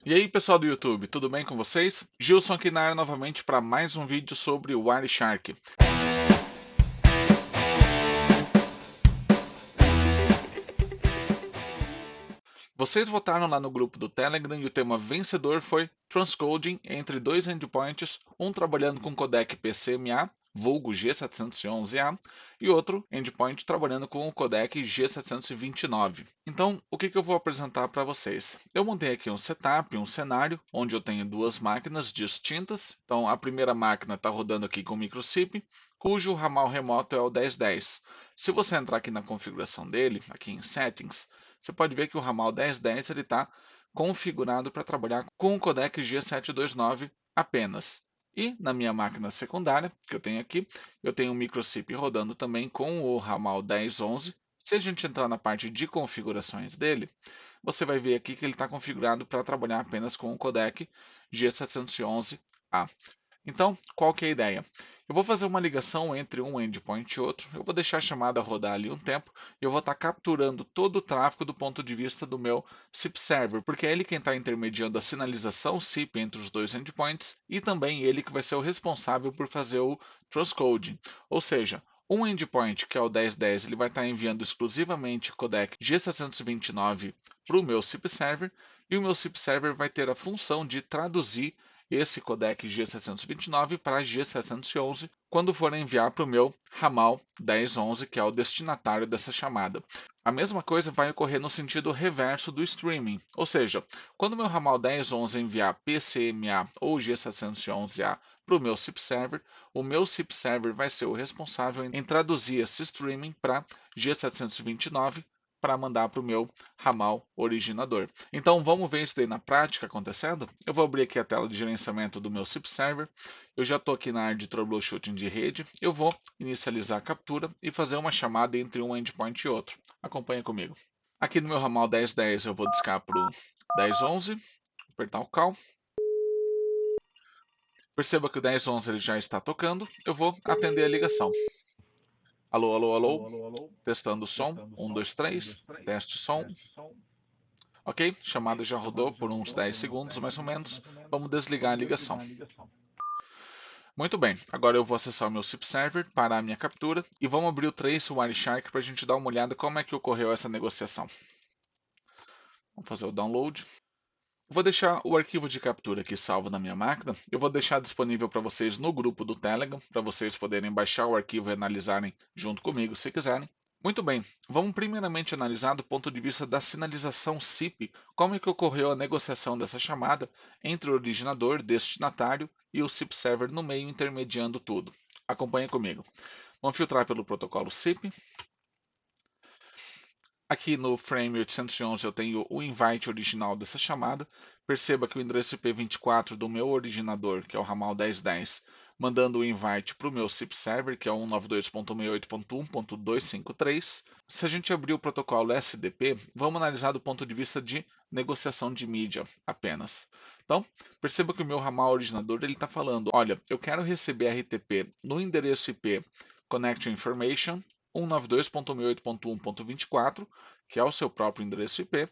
E aí, pessoal do YouTube, tudo bem com vocês? Gilson aqui na área novamente para mais um vídeo sobre o Wireshark. Vocês votaram lá no grupo do Telegram e o tema vencedor foi Transcoding entre dois endpoints, um trabalhando com codec PCMA, vulgo G711A, e outro endpoint trabalhando com o codec G729. Então, o que eu vou apresentar para vocês? Eu montei aqui um setup, um cenário, onde eu tenho duas máquinas distintas. Então, a primeira máquina está rodando aqui com microchip, cujo ramal remoto é o 1010. Se você entrar aqui na configuração dele, aqui em Settings, você pode ver que o ramal 1010 está configurado para trabalhar com o codec G729 apenas. E na minha máquina secundária, que eu tenho aqui, eu tenho um microchip rodando também com o ramal 1011. Se a gente entrar na parte de configurações dele, você vai ver aqui que ele está configurado para trabalhar apenas com o codec G711A. Então, qual que é a ideia? Eu vou fazer uma ligação entre um endpoint e outro, eu vou deixar a chamada rodar ali um tempo, e eu vou estar capturando todo o tráfego do ponto de vista do meu SIP server, porque é ele quem está intermediando a sinalização SIP entre os dois endpoints, e também ele que vai ser o responsável por fazer o transcoding. Ou seja, um endpoint, que é o 1010, ele vai estar enviando exclusivamente o codec G729 para o meu SIP server, e o meu SIP server vai ter a função de traduzir esse codec G729 para G711 quando for enviar para o meu ramal 1011, que é o destinatário dessa chamada. A mesma coisa vai ocorrer no sentido reverso do streaming, ou seja, quando o meu ramal 1011 enviar PCMA ou G711A para o meu SIP server, o meu SIP server vai ser o responsável em traduzir esse streaming para G729 para mandar para o meu ramal originador. Então vamos ver isso daí na prática acontecendo? Eu vou abrir aqui a tela de gerenciamento do meu SIP Server. Eu já estou aqui na área de troubleshooting de rede. Eu vou inicializar a captura e fazer uma chamada entre um endpoint e outro. Acompanha comigo. Aqui no meu ramal 1010 eu vou discar para o 1011, apertar o call. Perceba que o 1011 ele já está tocando. Eu vou atender a ligação. Alô, alô, alô. Testando o som. 1, 2, 3. Teste som. Ok, chamada já rodou por uns 10 segundos mais ou menos. Vamos desligar a ligação. Muito bem, agora eu vou acessar o meu SIP Server, parar a minha captura e vamos abrir o Trace Wireshark para a gente dar uma olhada como é que ocorreu essa negociação. Vamos fazer o download. Vou deixar o arquivo de captura aqui salvo na minha máquina. Eu vou deixar disponível para vocês no grupo do Telegram, para vocês poderem baixar o arquivo e analisarem junto comigo se quiserem. Muito bem, vamos primeiramente analisar do ponto de vista da sinalização SIP, como é que ocorreu a negociação dessa chamada entre o originador, destinatário e o SIP server no meio intermediando tudo. Acompanhe comigo. Vamos filtrar pelo protocolo SIP. Aqui no frame 811 eu tenho o invite original dessa chamada. Perceba que o endereço IP24 do meu originador, que é o ramal 1010, mandando o invite para o meu SIP server, que é o 192.168.1.253. Se a gente abrir o protocolo SDP, vamos analisar do ponto de vista de negociação de mídia apenas. Então, perceba que o meu ramal originador está falando, olha, eu quero receber RTP no endereço IP Connection Information 192.168.1.24, que é o seu próprio endereço IP,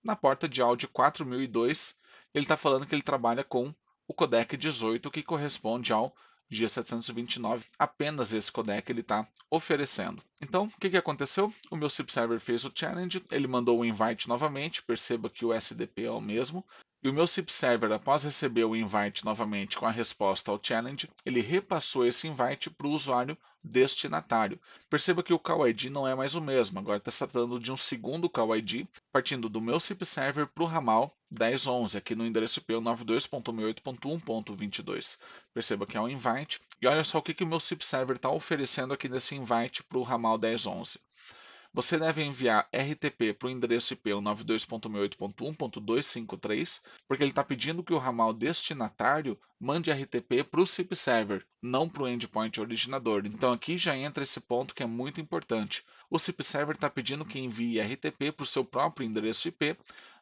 na porta de áudio 4002, ele está falando que ele trabalha com o codec 18, que corresponde ao G729. Apenas esse codec ele está oferecendo. Então, o que aconteceu? O meu SIP server fez o challenge, ele mandou o invite novamente, perceba que o SDP é o mesmo, e o meu SIP server, após receber o invite novamente com a resposta ao challenge, ele repassou esse invite para o usuário destinatário. Perceba que o call ID não é mais o mesmo, agora está se tratando de um segundo call ID, partindo do meu SIP server para o ramal 1011, aqui no endereço IP 92.168.1.22. Perceba que é um invite, e olha só o que o meu SIP server está oferecendo aqui nesse invite para o ramal 1011. Você deve enviar RTP para o endereço IP 92.168.1.253, porque ele está pedindo que o ramal destinatário mande RTP para o SIP server, não para o endpoint originador. Então aqui já entra esse ponto que é muito importante. O SIP server está pedindo que envie RTP para o seu próprio endereço IP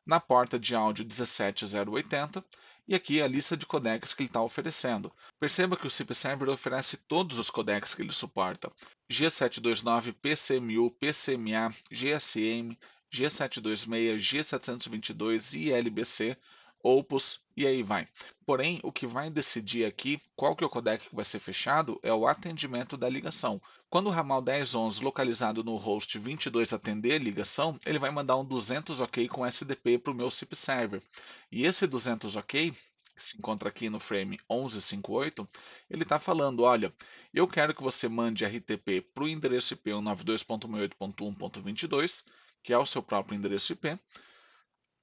na porta de áudio 17080 e aqui a lista de codecs que ele está oferecendo. Perceba que o SIP Server oferece todos os codecs que ele suporta: G729, PCMU, PCMA, GSM, G726, G722 e LBC, Opus e aí vai. Porém, o que vai decidir aqui qual que é o codec que vai ser fechado é o atendimento da ligação. Quando o ramal 1011 localizado no host 22 atender a ligação, ele vai mandar um 200 OK com SDP para o meu SIP server. E esse 200 OK, que se encontra aqui no frame 1158, ele está falando, olha, eu quero que você mande RTP para o endereço IP 192.168.1.22, que é o seu próprio endereço IP,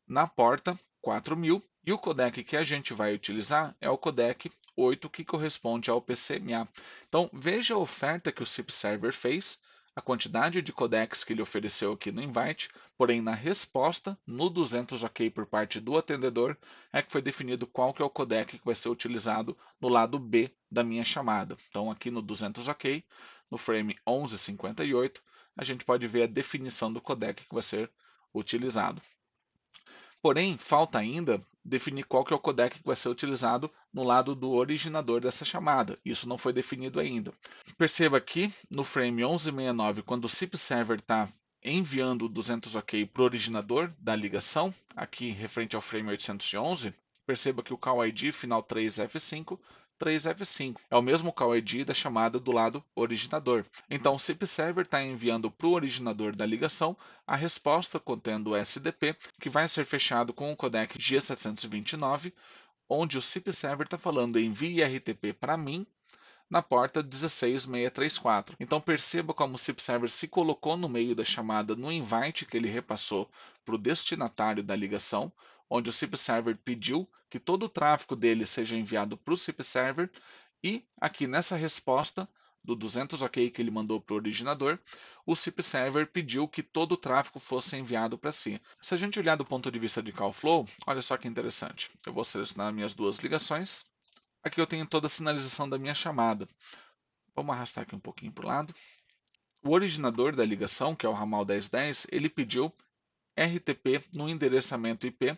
na porta 4000, e o codec que a gente vai utilizar é o codec 8, que corresponde ao PCMA. Então, veja a oferta que o SIP Server fez, a quantidade de codecs que ele ofereceu aqui no invite, porém na resposta, no 200 OK por parte do atendedor, é que foi definido qual que é o codec que vai ser utilizado no lado B da minha chamada. Então, aqui no 200 OK, no frame 1158, a gente pode ver a definição do codec que vai ser utilizado. Porém, falta ainda definir qual que é o codec que vai ser utilizado no lado do originador dessa chamada. Isso não foi definido ainda. Perceba aqui no frame 1169, quando o SIP server está enviando o 200 OK para o originador da ligação, aqui referente ao frame 811, perceba que o call ID final 3F5, 3F5 é o mesmo call ID da chamada do lado originador. Então, o SIP server está enviando para o originador da ligação a resposta contendo o SDP, que vai ser fechado com o codec G729, onde o SIP server está falando envie RTP para mim na porta 16634. Então perceba como o SIP Server se colocou no meio da chamada no invite que ele repassou para o destinatário da ligação, onde o SIP Server pediu que todo o tráfego dele seja enviado para o SIP Server, e aqui nessa resposta do 200 OK que ele mandou para o originador, o SIP Server pediu que todo o tráfego fosse enviado para si. Se a gente olhar do ponto de vista de call flow, olha só que interessante. Eu vou selecionar minhas duas ligações. Aqui eu tenho toda a sinalização da minha chamada. Vamos arrastar aqui um pouquinho para o lado. O originador da ligação, que é o ramal 1010, ele pediu RTP no endereçamento IP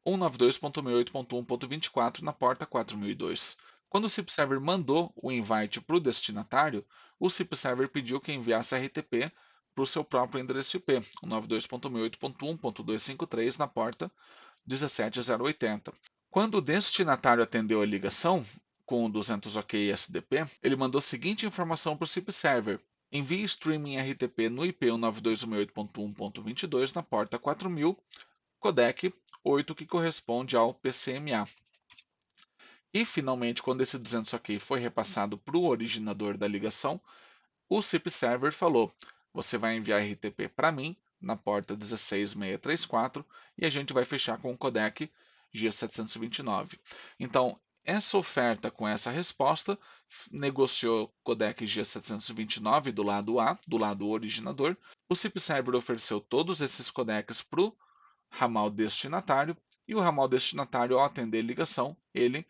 192.168.1.24 na porta 4002. Quando o SIP Server mandou o invite para o destinatário, o SIP Server pediu que enviasse RTP para o seu próprio endereço IP, 192.168.1.253 na porta 17080. Quando o destinatário atendeu a ligação com o 200 OK SDP, ele mandou a seguinte informação para o SIP Server: envie streaming RTP no IP 192.168.1.22 na porta 4000, codec 8, que corresponde ao PCMA. E finalmente, quando esse 200 OK foi repassado para o originador da ligação, o SIP Server falou: você vai enviar RTP para mim na porta 16634 e a gente vai fechar com o codec G729. Então, essa oferta com essa resposta negociou codec G729 do lado A, do lado originador. O SIP Server ofereceu todos esses codecs para o ramal destinatário, e o ramal destinatário, ao atender ligação, ele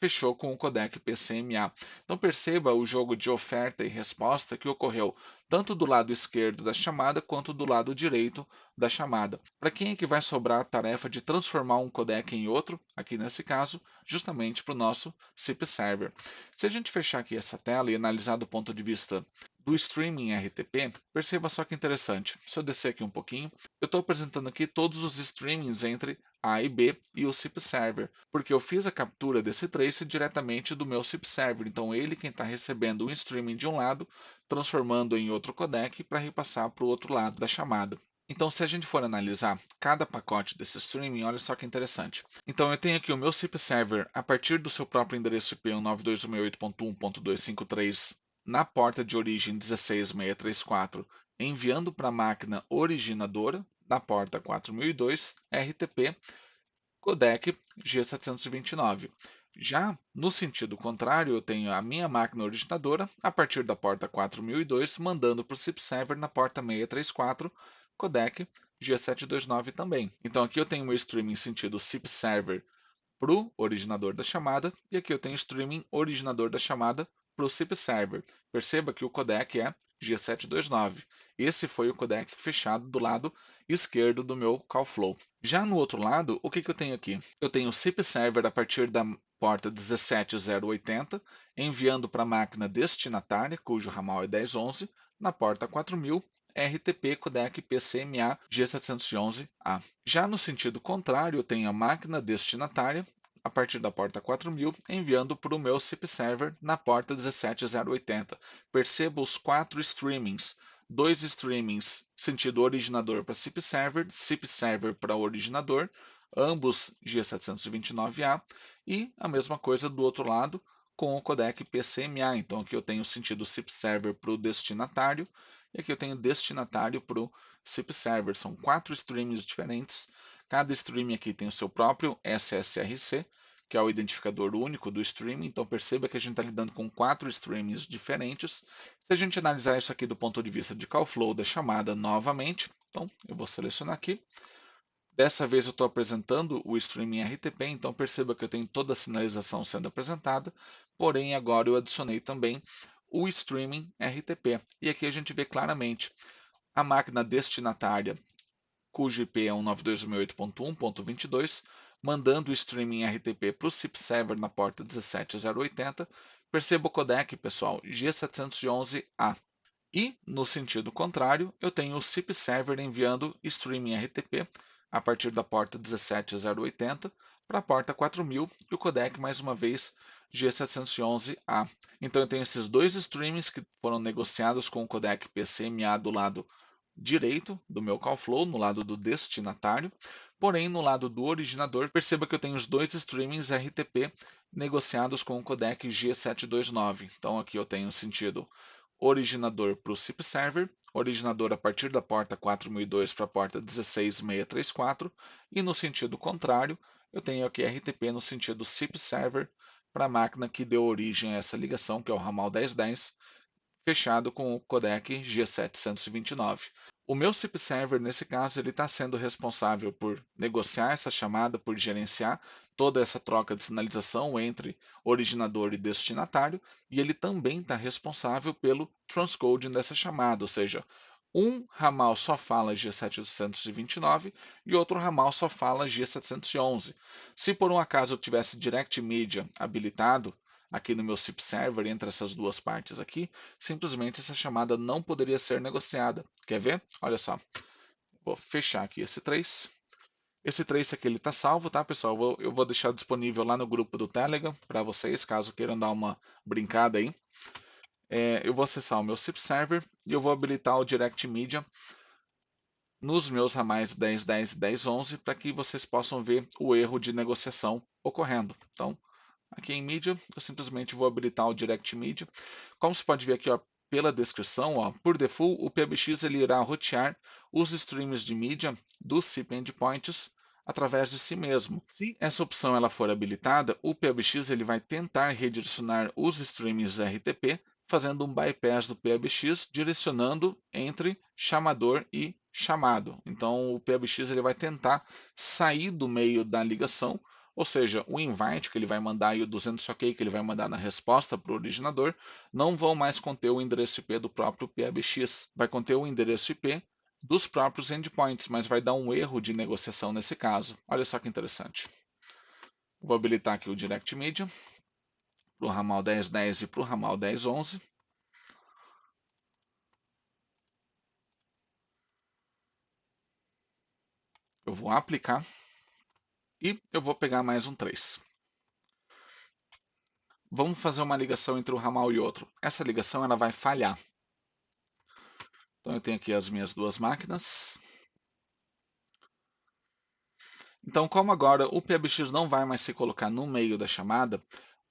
fechou com o codec PCMA. Então perceba o jogo de oferta e resposta que ocorreu tanto do lado esquerdo da chamada quanto do lado direito da chamada. Para quem é que vai sobrar a tarefa de transformar um codec em outro? Aqui nesse caso, justamente para o nosso SIP Server. Se a gente fechar aqui essa tela e analisar do ponto de vista do streaming RTP, perceba só que interessante. Se eu descer aqui um pouquinho, eu estou apresentando aqui todos os streamings entre A e B e o SIP Server, porque eu fiz a captura desse trace diretamente do meu SIP Server. Então ele quem está recebendo o streaming de um lado, transformando em outro codec para repassar para o outro lado da chamada. Então, se a gente for analisar cada pacote desse streaming, olha só que interessante. Então, eu tenho aqui o meu SIP Server a partir do seu próprio endereço IP 192.168.1.253 na porta de origem 16634, enviando para a máquina originadora na porta 4002 RTP codec G729. Já no sentido contrário, eu tenho a minha máquina originadora a partir da porta 4002 mandando para o SIP Server na porta 634 codec G729 também. Então aqui eu tenho meu streaming sentido SIP Server para o originador da chamada, e aqui eu tenho streaming originador da chamada para o SIP Server. Perceba que o codec é G729. Esse foi o codec fechado do lado esquerdo do meu call flow. Já no outro lado, o que eu tenho aqui? Eu tenho o SIP Server a partir da porta 17080, enviando para a máquina destinatária, cujo ramal é 1011, na porta 4000, RTP codec PCMA G711A. Já no sentido contrário, eu tenho a máquina destinatária, a partir da porta 4000, enviando para o meu SIP server na porta 17080. Perceba os 4 streamings. 2 streamings sentido originador para SIP server para originador, ambos G729A, e a mesma coisa do outro lado com o codec PCMA. Então aqui eu tenho sentido SIP server para o destinatário e aqui eu tenho destinatário para o SIP server. São 4 streams diferentes. Cada stream aqui tem o seu próprio SSRC, que é o identificador único do streaming. Então perceba que a gente está lidando com 4 streams diferentes. Se a gente analisar isso aqui do ponto de vista de call flow da chamada novamente, então eu vou selecionar aqui. Dessa vez eu estou apresentando o streaming RTP, então perceba que eu tenho toda a sinalização sendo apresentada, porém agora eu adicionei também o streaming RTP. E aqui a gente vê claramente a máquina destinatária, cujo IP é 192.168.1.22, mandando o streaming RTP para o SIP server na porta 17080. Perceba o codec, pessoal, G711A. E, no sentido contrário, eu tenho o SIP server enviando streaming RTP a partir da porta 17080 para a porta 4000 e o codec, mais uma vez, G711A. Então eu tenho esses dois streamings que foram negociados com o codec PCMA do lado direito do meu call flow, no lado do destinatário, porém no lado do originador, perceba que eu tenho os dois streamings RTP negociados com o codec G729. Então aqui eu tenho sentido originador para o SIP server, originador a partir da porta 4002 para a porta 16634, e no sentido contrário, eu tenho aqui RTP no sentido SIP server para a máquina que deu origem a essa ligação, que é o ramal 1010, fechado com o codec G729. O meu SIP server, nesse caso, ele está sendo responsável por negociar essa chamada, por gerenciar toda essa troca de sinalização entre originador e destinatário, e ele também está responsável pelo transcoding dessa chamada, ou seja, um ramal só fala G729 e outro ramal só fala G711. Se por um acaso eu tivesse Direct Media habilitado aqui no meu SIP server entre essas duas partes aqui, simplesmente essa chamada não poderia ser negociada. Quer ver? Olha só. Vou fechar aqui esse trace. Esse trace aqui ele está salvo, tá, pessoal? Eu vou deixar disponível lá no grupo do Telegram para vocês, caso queiram dar uma brincada aí. Eu vou acessar o meu SIP server e eu vou habilitar o Direct Media nos meus ramais 10, 10 e 10, 11 para que vocês possam ver o erro de negociação ocorrendo. Então, aqui em Media, eu simplesmente vou habilitar o Direct Media. Como você pode ver aqui, ó, pela descrição, ó, por default, o PBX ele irá rotear os streams de mídia dos SIP endpoints através de si mesmo. Se essa opção ela for habilitada, o PBX ele vai tentar redirecionar os streams RTP, fazendo um bypass do PBX, direcionando entre chamador e chamado. Então, o PBX ele vai tentar sair do meio da ligação, ou seja, o invite que ele vai mandar e o 200 OK que ele vai mandar na resposta para o originador não vão mais conter o endereço IP do próprio PBX. Vai conter o endereço IP dos próprios endpoints, mas vai dar um erro de negociação nesse caso. Olha só que interessante. Vou habilitar aqui o Direct Media para o ramal 1010 e para o ramal 1011. Eu vou aplicar e eu vou pegar mais um 3. Vamos fazer uma ligação entre um ramal e outro. Essa ligação ela vai falhar. Então eu tenho aqui as minhas duas máquinas. Então, como agora o PBX não vai mais se colocar no meio da chamada,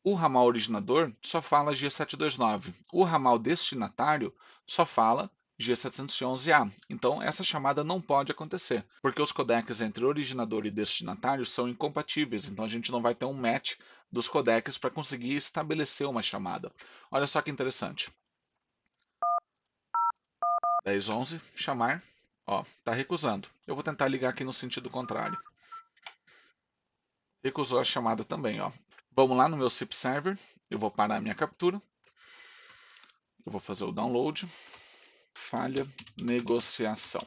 o ramal originador só fala G729. O ramal destinatário só fala G711A. Então, essa chamada não pode acontecer, porque os codecs entre originador e destinatário são incompatíveis. Então, a gente não vai ter um match dos codecs para conseguir estabelecer uma chamada. Olha só que interessante. 1011, chamar. Ó, tá recusando. Eu vou tentar ligar aqui no sentido contrário. Recusou a chamada também, ó. Vamos lá no meu SIP server. Eu vou parar a minha captura. Eu vou fazer o download. Falha negociação.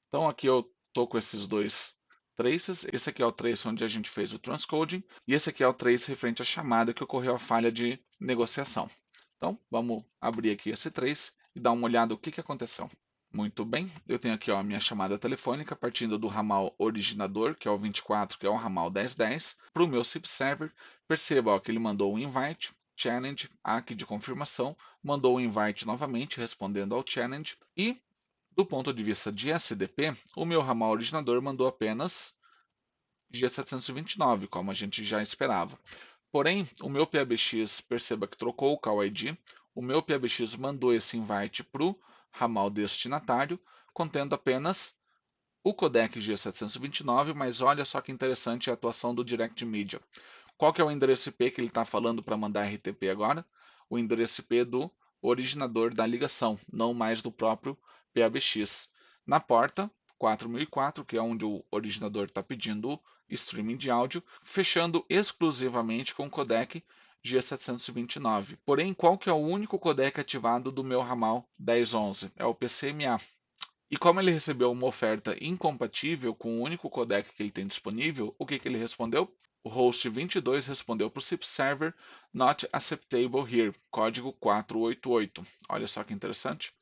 Então aqui eu estou com esses dois traces. Esse aqui é o trace onde a gente fez o transcoding. E esse aqui é o trace referente à chamada que ocorreu a falha de negociação. Então vamos abrir aqui esse trace e dar uma olhada no que aconteceu. Muito bem, eu tenho aqui ó, a minha chamada telefônica partindo do ramal originador, que é o 24, que é o ramal 1010, para o meu SIP server. Perceba ó, que ele mandou um invite, challenge, aqui de confirmação, mandou um invite novamente, respondendo ao challenge, e do ponto de vista de SDP, o meu ramal originador mandou apenas G729, como a gente já esperava. Porém, o meu PABX, perceba que trocou o call ID, o meu PABX mandou esse invite para o ramal destinatário, contendo apenas o codec G729, mas olha só que interessante a atuação do Direct Media. Qual que é o endereço IP que ele está falando para mandar RTP agora? O endereço IP do originador da ligação, não mais do próprio PABX. Na porta 4004, que é onde o originador está pedindo o streaming de áudio, fechando exclusivamente com o codec G729. Porém, qual que é o único codec ativado do meu ramal 1011? É o PCMA. E como ele recebeu uma oferta incompatível com o único codec que ele tem disponível, o que, que ele respondeu? O host 22 respondeu para o SIP server Not Acceptable Here, código 488. Olha só que interessante.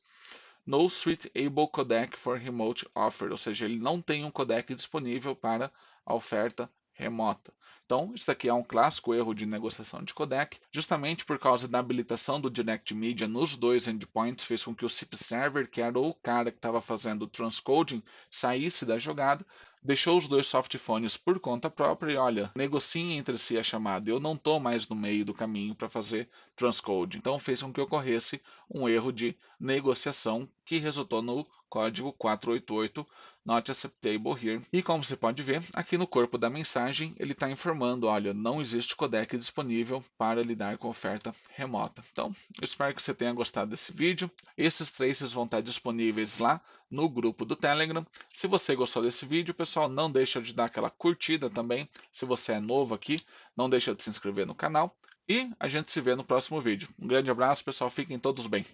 No suitable codec for remote offer, ou seja, ele não tem um codec disponível para a oferta remota. Então, isso aqui é um clássico erro de negociação de codec, justamente por causa da habilitação do Direct Media nos dois endpoints, fez com que o SIP Server, que era o cara que estava fazendo o transcoding, saísse da jogada, deixou os dois softphones por conta própria e olha, negociem entre si a chamada. Eu não estou mais no meio do caminho para fazer transcode. Então fez com que ocorresse um erro de negociação que resultou no código 488 Not Acceptable Here. E como você pode ver, aqui no corpo da mensagem ele está informando, olha, não existe codec disponível para lidar com oferta remota. Então, eu espero que você tenha gostado desse vídeo. Esses traces vão estar disponíveis lá no grupo do Telegram. Se você gostou desse vídeo, pessoal, não deixa de dar aquela curtida também. Se você é novo aqui, não deixa de se inscrever no canal. E a gente se vê no próximo vídeo. Um grande abraço, pessoal. Fiquem todos bem.